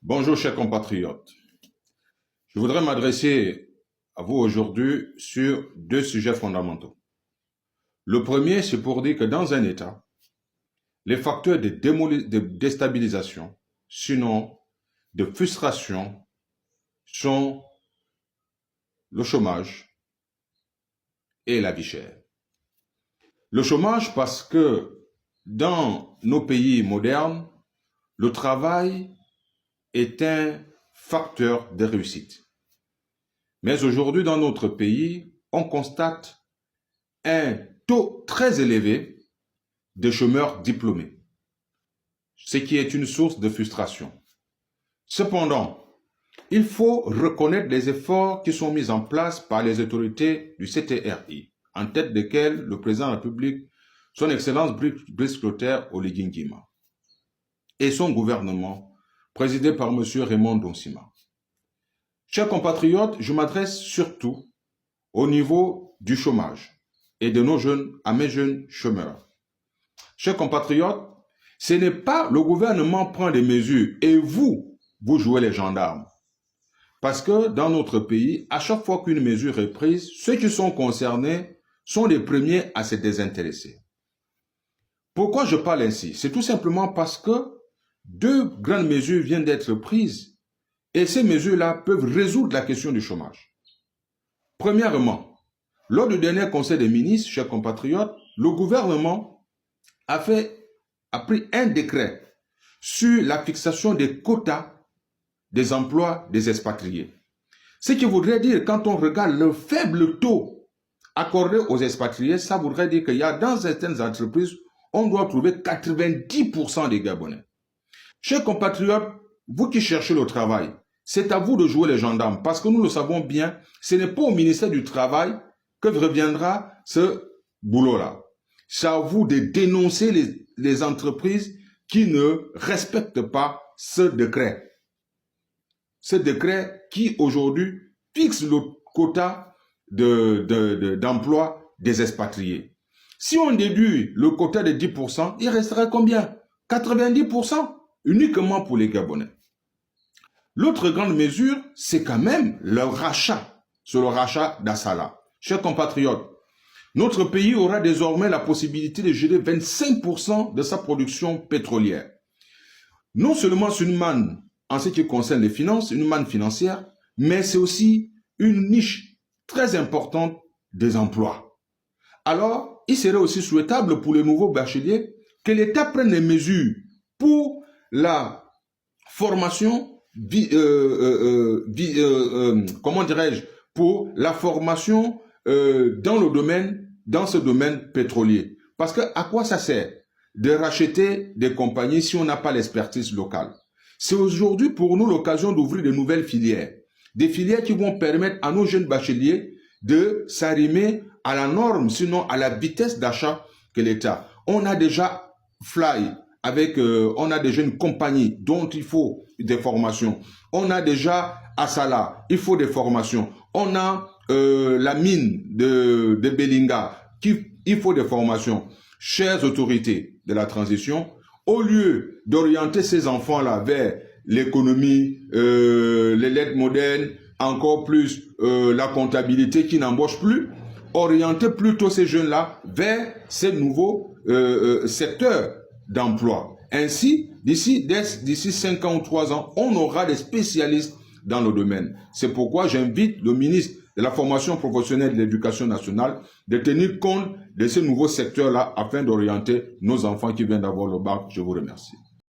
Bonjour chers compatriotes. Je voudrais m'adresser à vous aujourd'hui sur deux sujets fondamentaux. Le premier, c'est pour dire que dans un État, les facteurs de déstabilisation, sinon de frustration, sont le chômage et la vie chère. Le chômage parce que dans nos pays modernes, le travail est un facteur de réussite. Mais aujourd'hui, dans notre pays, on constate un taux très élevé de chômeurs diplômés, ce qui est une source de frustration. Cependant, il faut reconnaître les efforts qui sont mis en place par les autorités du CTRI, en tête desquelles le président de la République, son Excellence Brice Clotaire Oligui Nguema, et son gouvernement, présidé par M. Raymond Donsima. Chers compatriotes, je m'adresse surtout au niveau du chômage et de nos jeunes, à mes jeunes chômeurs. Chers compatriotes, ce n'est pas le gouvernement prend des mesures et vous jouez les gendarmes. Parce que dans notre pays, à chaque fois qu'une mesure est prise, ceux qui sont concernés sont les premiers à se désintéresser. Pourquoi je parle ainsi? C'est tout simplement parce que deux grandes mesures viennent d'être prises et ces mesures-là peuvent résoudre la question du chômage. Premièrement, lors du dernier conseil des ministres, chers compatriotes, le gouvernement a pris un décret sur la fixation des quotas des emplois des expatriés. Ce qui voudrait dire, quand on regarde le faible taux accordé aux expatriés, ça voudrait dire qu'il y a dans certaines entreprises, on doit trouver 90% des Gabonais. Chers compatriotes, vous qui cherchez le travail, c'est à vous de jouer les gendarmes, parce que nous le savons bien, ce n'est pas au ministère du Travail que reviendra ce boulot-là. C'est à vous de dénoncer les entreprises qui ne respectent pas ce décret. Ce décret qui aujourd'hui fixe le quota d'emploi des expatriés. Si on déduit le quota de 10%, il resterait combien? 90% uniquement pour les Gabonais. L'autre grande mesure, c'est quand même le rachat, c'est le rachat d'Assala. Chers compatriotes, notre pays aura désormais la possibilité de gérer 25% de sa production pétrolière. Non seulement c'est une manne en ce qui concerne les finances, une manne financière, mais c'est aussi une niche très importante des emplois. Alors, il serait aussi souhaitable pour les nouveaux bacheliers que l'État prenne des mesures pour la formation, comment dirais-je, pour la formation dans ce domaine pétrolier. Parce que à quoi ça sert de racheter des compagnies si on n'a pas l'expertise locale? C'est aujourd'hui pour nous l'occasion d'ouvrir de nouvelles filières. Des filières qui vont permettre à nos jeunes bacheliers de s'arrimer à la norme, sinon à la vitesse d'achat que l'État. On a déjà Fly, on a déjà une compagnie dont il faut des formations. On a déjà Assala, il faut des formations. On a la mine de Belinga, il faut des formations. Chères autorités de la transition, au lieu d'orienter ces enfants-là vers l'économie, les lettres modernes, encore plus la comptabilité qui n'embauche plus, orienter plutôt ces jeunes-là vers ces nouveaux secteurs d'emploi. Ainsi, d'ici 5 ans ou 3 ans, on aura des spécialistes dans le domaine. C'est pourquoi j'invite le ministre de la formation professionnelle et de l'éducation nationale de tenir compte de ces nouveaux secteurs-là afin d'orienter nos enfants qui viennent d'avoir le bac. Je vous remercie.